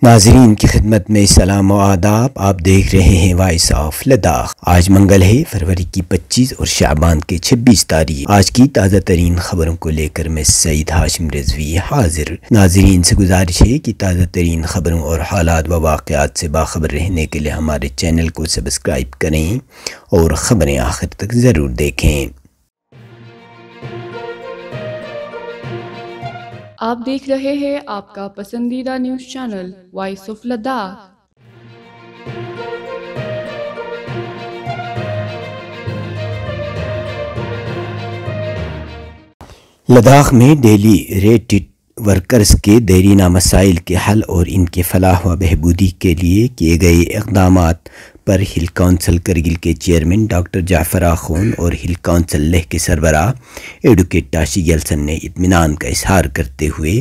ناظرین کی خدمت میں سلام و آداب۔ آپ دیکھ رہے ہیں وائس آف لداخ۔ آج منگل ہے، فروری کی 25 اور شعبان کے 26 تاریخ۔ آج کی تازہ ترین خبروں کو لے کر میں سعید ہاشم رضوی حاضر۔ ناظرین سے گزارش ہے کہ تازہ ترین خبروں اور حالات و واقعات سے باخبر رہنے کے لیے ہمارے چینل کو سبسکرائب کریں اور خبریں آخر تک ضرور دیکھیں۔ آپ دیکھ رہے ہیں آپ کا پسندیدہ news channel Voice of Ladakh. Ladakh میں ڈیلی ریٹڈ ورکرز کے دیرینہ مسائل کے حل اور ان کے فلاح و بہبودی کے لیے کیے گئے اقدامات پر ہل کونسل کرگل کے چیئرمین ڈاکٹر جعفر آخون اور ہل کونسل لیہ کے سربراہ ایڈوکیٹ ٹاشی گیلسن نے اطمینان کا اظہار کرتے ہوئے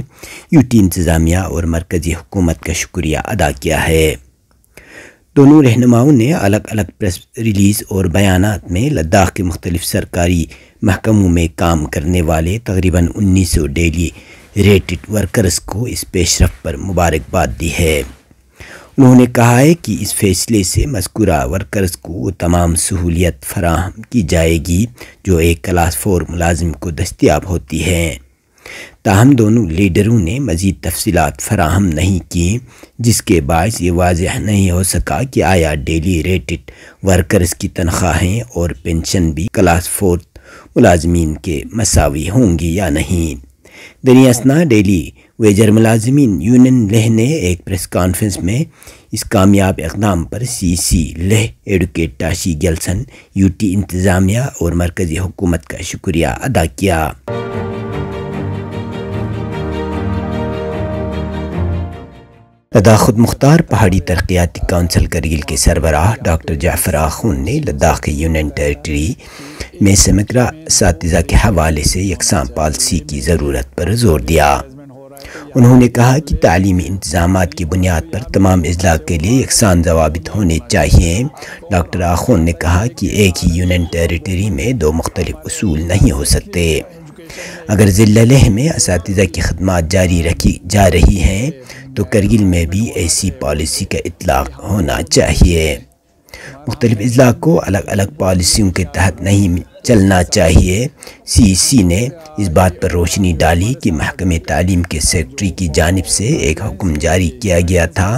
یوٹی انتظامیہ اور مرکزی حکومت کا شکریہ ادا کیا ہے۔ دونوں رہنماؤں نے الگ الگ پریس ریلیز اور بیانات میں لداخ کے مختلف سرکاری محکموں میں کام کرنے والے تقریباً 1900 ڈیلی ریٹڈ ورکرز کو اس پیش رفت پر مبارکباد دی ہے۔ انہوں نے کہا ہے کہ اس فیصلے سے مذکورہ ورکرز کو وہ تمام سہولیت فراہم کی جائے گی جو ایک کلاس 4 ملازم کو دستیاب ہوتی ہیں۔ تاہم دونوں لیڈروں نے مزید تفصیلات فراہم نہیں کی، جس کے باعث یہ واضح نہیں ہو سکا کہ آیا ڈیلی ریٹڈ ورکرز کی تنخواہیں اور پینشن بھی کلاس 4 ملازمین کے مساوی ہوں گی یا نہیں۔ دریں اثنا ڈیلی ویجر ملازمین یونین لیہ نے ایک پریس کانفرنس میں اس کامیاب اقدام پر سی لیہ ایڈوکیٹ ٹاشی گیلسن، یوٹی انتظامیہ اور مرکزی حکومت کا شکریہ ادا کیا۔ لداخ خود مختار پہاڑی ترقیاتی کونسل کرگل کے سربراہ ڈاکٹر جعفر آخون نے لداخ کے یونین ٹیریٹری میں سمگرہ اساتذہ کے حوالے سے یکساں پالیسی کی ضرورت پر زور دیا۔ انہوں نے کہا کہ تعلیمی انتظامات کی بنیاد پر تمام اضلاع کے لیے یکساں ضوابط ہونے چاہیے۔ ڈاکٹر آخون نے کہا کہ ایک ہی یونین ٹیریٹری میں دو مختلف اصول نہیں ہو سکتے۔ اگر ضلع لیہ میں اساتذہ کی خدمات جاری رکھی جا رہی ہیں تو کرگل میں بھی ایسی پالیسی کا اطلاق ہونا چاہیے۔ مختلف اضلاع کو الگ الگ پالیسیوں کے تحت نہیں چلنا چاہیے۔ سی نے اس بات پر روشنی ڈالی کہ محکمہ تعلیم کے سیکرٹری کی جانب سے ایک حکم جاری کیا گیا تھا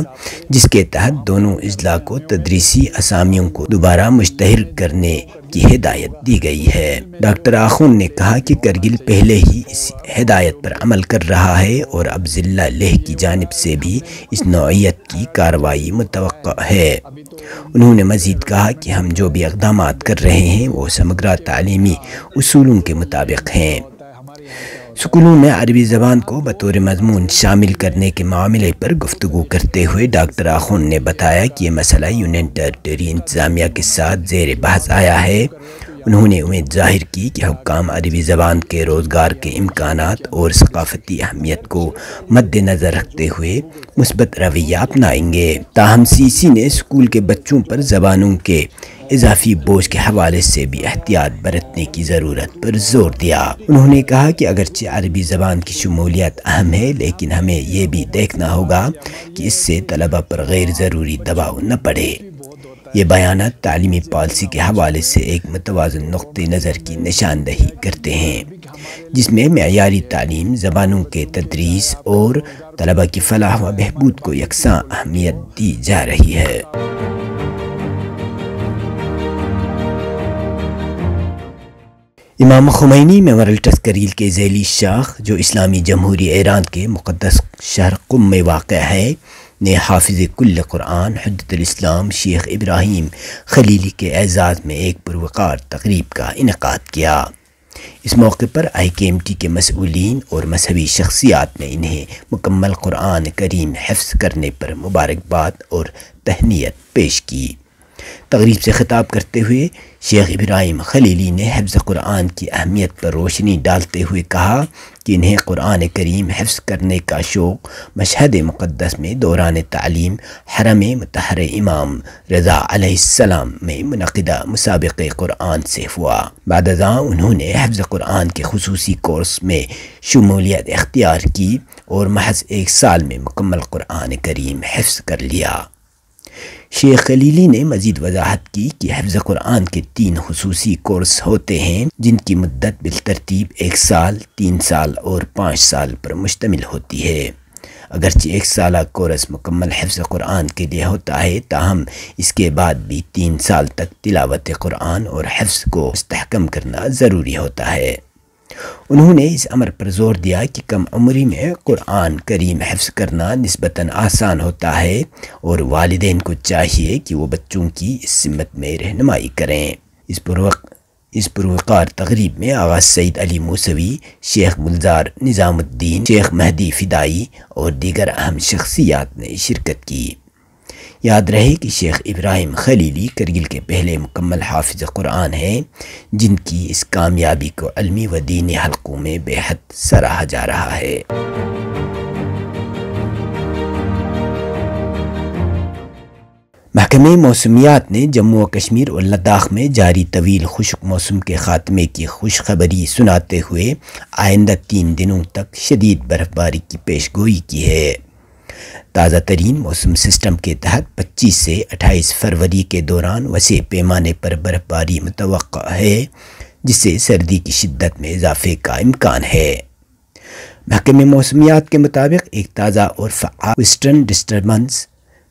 جس کے تحت دونوں اضلاع کو تدریسی اسامیوں کو دوبارہ مشتہر کرنے کی ہدایت دی گئی ہے۔ ڈاکٹر آخون نے کہا کہ کرگل پہلے ہی اس ہدایت پر عمل کر رہا ہے اور اب ضلع لیہ کی جانب سے بھی اس نوعیت کی کارروائی متوقع ہے۔ انہوں نے مزید کہا کہ ہم جو بھی اقدامات کر رہے ہیں وہ سمگرہ تعلیمی اصولوں کے مطابق ہیں۔ اسکولوں میں عربی زبان کو بطور مضمون شامل کرنے کے معاملے پر گفتگو کرتے ہوئے ڈاکٹر آخون نے بتایا کہ یہ مسئلہ یونین ٹیریٹری انتظامیہ کے ساتھ زیر بحث آیا ہے۔ انہوں نے امید ظاہر کی کہ حکام عربی زبان کے روزگار کے امکانات اور ثقافتی اہمیت کو مد نظر رکھتے ہوئے مثبت رویہ اپنائیں گے۔ تاہم سی نے اسکول کے بچوں پر زبانوں کے اضافی بوجھ کے حوالے سے بھی احتیاط برتنے کی ضرورت پر زور دیا۔ انہوں نے کہا کہ اگرچہ عربی زبان کی شمولیت اہم ہے، لیکن ہمیں یہ بھی دیکھنا ہوگا کہ اس سے طلبہ پر غیر ضروری دباؤ نہ پڑے۔ یہ بیانات تعلیمی پالیسی کے حوالے سے ایک متوازن نقطہ نظر کی نشاندہی کرتے ہیں جس میں معیاری تعلیم، زبانوں کے تدریس اور طلبہ کی فلاح و بہبود کو یکساں اہمیت دی جا رہی ہے۔ امام خمینی میموریل ٹرسٹ کرگل کے ذیلی شاخ جو اسلامی جمہوریہ ایران کے مقدس شہر قم میں واقع ہے نے حافظ کل قرآن حجت الاسلام شیخ ابراہیم خلیلی کے اعزاز میں ایک پروقار تقریب کا انعقاد کیا۔ اس موقع پر IKMT کے مسئولین اور مذہبی شخصیات نے انہیں مکمل قرآن کریم حفظ کرنے پر مبارکباد اور تہنیت پیش کی۔ تقریب سے خطاب کرتے ہوئے شیخ ابراہیم خلیلی نے حفظ قرآن کی اہمیت پر روشنی ڈالتے ہوئے کہا کہ انہیں قرآن کریم حفظ کرنے کا شوق مشہد مقدس میں دوران تعلیم حرم مطہر امام رضا علیہ السلام میں منعقدہ مسابقہ قرآن سے ہوا۔ بعد ازاں انہوں نے حفظ قرآن کے خصوصی کورس میں شمولیت اختیار کی اور محض 1 سال میں مکمل قرآن کریم حفظ کر لیا۔ شیخ خلیلی نے مزید وضاحت کی کہ حفظ قرآن کے 3 خصوصی کورس ہوتے ہیں جن کی مدت بالترتیب 1 سال، 3 سال اور 5 سال پر مشتمل ہوتی ہے۔ اگرچہ 1 سالہ کورس مکمل حفظ قرآن کے لیے ہوتا ہے، تاہم اس کے بعد بھی 3 سال تک تلاوت قرآن اور حفظ کو مستحکم کرنا ضروری ہوتا ہے۔ انہوں نے اس امر پر زور دیا کہ کم عمری میں قرآن کریم حفظ کرنا نسبتاً آسان ہوتا ہے اور والدین کو چاہیے کہ وہ بچوں کی اس سمت میں رہنمائی کریں۔ اس پروقار تقریب میں آغا سید علی موسوی، شیخ گلزار نظام الدین، شیخ مہدی فدائی اور دیگر اہم شخصیات نے شرکت کی۔ یاد رہے کہ شیخ ابراہیم خلیلی کرگل کے پہلے مکمل حافظ قرآن ہیں جن کی اس کامیابی کو علمی و دینی حلقوں میں بے حد سراہا جا رہا ہے۔ محکمہ موسمیات نے جموں و کشمیر اور لداخ میں جاری طویل خشک موسم کے خاتمے کی خوشخبری سناتے ہوئے آئندہ 3 دنوں تک شدید برف باری کی پیش گوئی کی ہے۔ تازہ ترین موسم سسٹم کے تحت 25 سے 28 فروری کے دوران وسیع پیمانے پر برف باری متوقع ہے جس سے سردی کی شدت میں اضافے کا امکان ہے۔ محکمہ موسمیات کے مطابق ایک تازہ اور فعال ویسٹرن ڈسٹربنس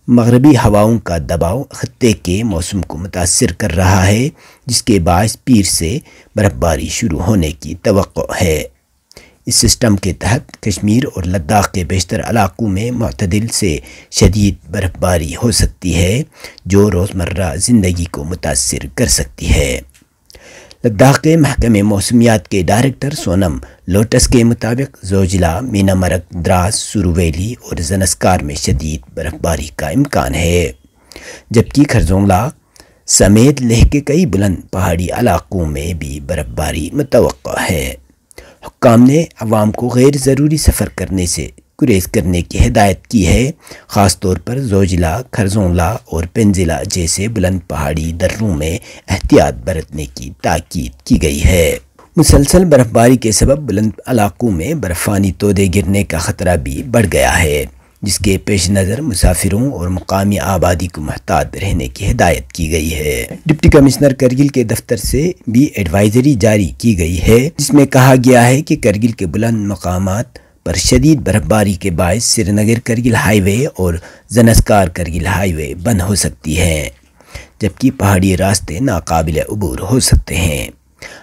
مغربی ہواؤں کا دباؤ خطے کے موسم کو متاثر کر رہا ہے جس کے باعث پیر سے برف باری شروع ہونے کی توقع ہے۔ اس سسٹم کے تحت کشمیر اور لداخ کے بیشتر علاقوں میں معتدل سے شدید برف باری ہو سکتی ہے جو روزمرہ زندگی کو متاثر کر سکتی ہے۔ لداخ کے محکمہ موسمیات کے ڈائریکٹر سونم لوٹس کے مطابق زوجلا، مینا مرگ، دراس، سروویلی اور زنسکار میں شدید برف باری کا امکان ہے، جبکہ خرزونگلا سمیت لیہ کے کئی بلند پہاڑی علاقوں میں بھی برف باری متوقع ہے۔ حکام نے عوام کو غیر ضروری سفر کرنے سے گریز کرنے کی ہدایت کی ہے، خاص طور پر زوجلا، خرزونگلا اور پینزلا جیسے بلند پہاڑی دروں میں احتیاط برتنے کی تاکید کی گئی ہے۔ مسلسل برف باری کے سبب بلند علاقوں میں برفانی تودے گرنے کا خطرہ بھی بڑھ گیا ہے، جس کے پیش نظر مسافروں اور مقامی آبادی کو محتاط رہنے کی ہدایت کی گئی ہے۔ ڈپٹی کمشنر کرگل کے دفتر سے بھی ایڈوائزری جاری کی گئی ہے جس میں کہا گیا ہے کہ کرگل کے بلند مقامات پر شدید برف باری کے باعث سری نگر کرگل ہائی وے اور زنسکار کرگل ہائی وے بند ہو سکتی ہے، جبکہ پہاڑی راستے ناقابل عبور ہو سکتے ہیں۔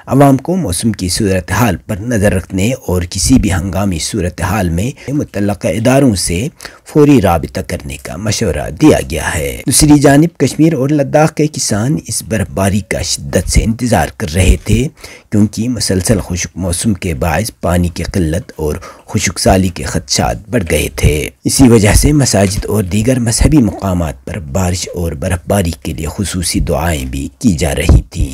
عوام کو موسم کی صورتحال پر نظر رکھنے اور کسی بھی ہنگامی صورتحال میں متعلقہ اداروں سے فوری رابطہ کرنے کا مشورہ دیا گیا ہے۔ دوسری جانب کشمیر اور لداخ کے کسان اس برف باری کا شدت سے انتظار کر رہے تھے کیونکہ مسلسل خشک موسم کے باعث پانی کی قلت اور خشک سالی کے خدشات بڑھ گئے تھے۔ اسی وجہ سے مساجد اور دیگر مذہبی مقامات پر بارش اور برف باری کے لیے خصوصی دعائیں بھی کی جا رہی تھیں۔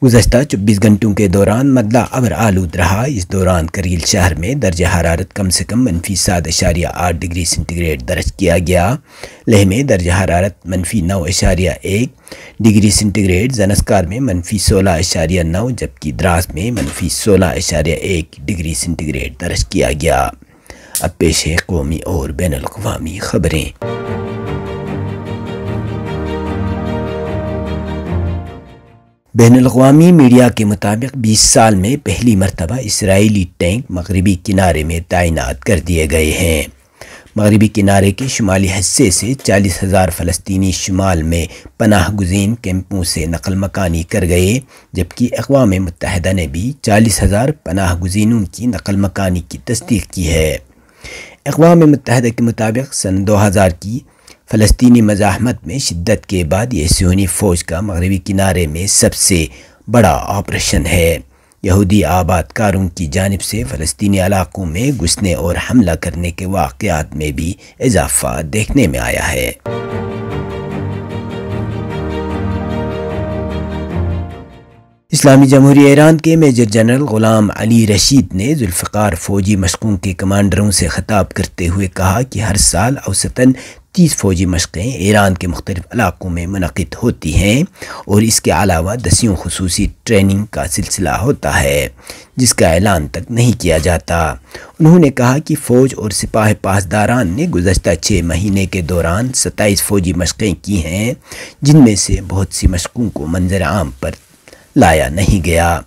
گزشتہ 24 گھنٹوں کے دوران مدلہ ابر آلود رہا۔ اس دوران کرگل شہر میں درجہ حرارت کم سے کم -7.8 ڈگری سینٹی گریڈ درج کیا گیا۔ لیہ میں درجہ حرارت -9.1 ڈگری سینٹی گریڈ، زنسکار میں -16.9 جبکہ دراس میں -16.1 ڈگری سینٹی گریڈ درج کیا گیا۔ اب پیش ہے قومی اور بین الاقوامی خبریں۔ بین الاقوامی میڈیا کے مطابق 20 سال میں پہلی مرتبہ اسرائیلی ٹینک مغربی کنارے میں تعینات کر دیے گئے ہیں۔ مغربی کنارے کے شمالی حصے سے 40,000 فلسطینی شمال میں پناہ گزین کیمپوں سے نقل مکانی کر گئے، جبکہ اقوام متحدہ نے بھی 40,000 پناہ گزینوں کی نقل مکانی کی تصدیق کی ہے۔ اقوام متحدہ کے مطابق سن 2000 کی فلسطینی مزاحمت میں شدت کے بعد یہ صہیونی فوج کا مغربی کنارے میں سب سے بڑا آپریشن ہے۔ یہودی آباد کاروں کی جانب سے فلسطینی علاقوں میں گھسنے اور حملہ کرنے کے واقعات میں بھی اضافہ دیکھنے میں آیا ہے۔ اسلامی جمہوریہ ایران کے میجر جنرل غلام علی رشید نے ذوالفقار فوجی مشقوں کے کمانڈروں سے خطاب کرتے ہوئے کہا کہ ہر سال اوسطاً 30 فوجی مشقیں ایران کے مختلف علاقوں میں منعقد ہوتی ہیں اور اس کے علاوہ 10 خصوصی ٹریننگ کا سلسلہ ہوتا ہے جس کا اعلان تک نہیں کیا جاتا۔ انہوں نے کہا کہ فوج اور سپاہ پاسداران نے گزشتہ 6 مہینے کے دوران 27 فوجی مشقیں کی ہیں، جن میں سے بہت سی مشقوں کو منظر عام پر لایا نہیں گیا۔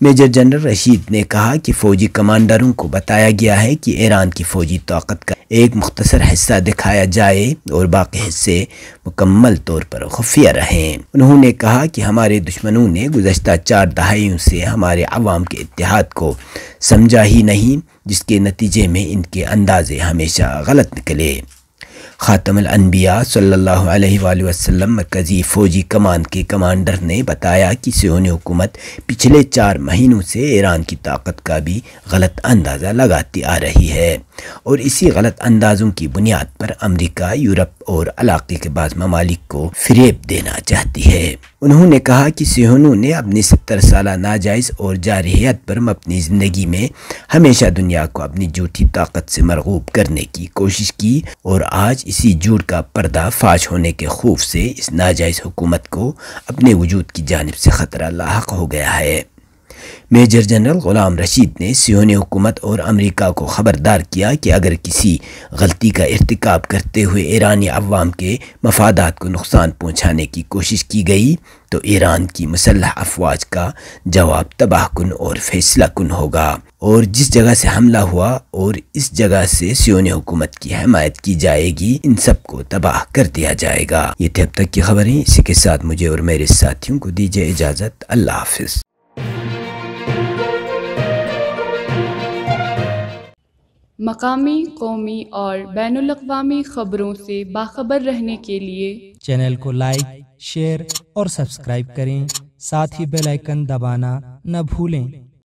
میجر جنرل رشید نے کہا کہ فوجی کمانڈروں کو بتایا گیا ہے کہ ایران کی فوجی طاقت کا ایک مختصر حصہ دکھایا جائے اور باقی حصے مکمل طور پر خفیہ رہیں۔ انہوں نے کہا کہ ہمارے دشمنوں نے گزشتہ 4 دہائیوں سے ہمارے عوام کے اتحاد کو سمجھا ہی نہیں، جس کے نتیجے میں ان کے اندازے ہمیشہ غلط نکلے۔ خاتم الانبیاء صلی اللہ علیہ وآلہ وسلم مرکزی فوجی کمان کے کمانڈر نے بتایا کہ صہیونی حکومت پچھلے 4 مہینوں سے ایران کی طاقت کا بھی غلط اندازہ لگاتی آ رہی ہے اور اسی غلط اندازوں کی بنیاد پر امریکہ، یورپ اور علاقے کے بعض ممالک کو فریب دینا چاہتی ہے۔ انہوں نے کہا کہ صہیونیوں نے اپنی 70 سالہ ناجائز اور جارحیت پر مبنی زندگی میں ہمیشہ دنیا کو اپنی جھوٹی طاقت سے مرغوب کرنے کی کوشش کی اور آج اسی جھوٹ کا پردہ فاش ہونے کے خوف سے اس ناجائز حکومت کو اپنے وجود کی جانب سے خطرہ لاحق ہو گیا ہے۔ میجر جنرل غلام رشید نے صہیونی حکومت اور امریکہ کو خبردار کیا کہ اگر کسی غلطی کا ارتکاب کرتے ہوئے ایرانی عوام کے مفادات کو نقصان پہنچانے کی کوشش کی گئی تو ایران کی مسلح افواج کا جواب تباہ کن اور فیصلہ کن ہوگا، اور جس جگہ سے حملہ ہوا اور اس جگہ سے صہیونی حکومت کی حمایت کی جائے گی، ان سب کو تباہ کر دیا جائے گا۔ یہ تھے اب تک کی خبریں، اسی کے ساتھ مجھے اور میرے ساتھیوں کو دیجیے اجازت۔ اللہ حافظ۔ مقامی، قومی اور بین الاقوامی خبروں سے باخبر رہنے کے لیے چینل کو لائک، شیئر اور سبسکرائب کریں، ساتھ ہی بیل آئیکن دبانا نہ بھولیں۔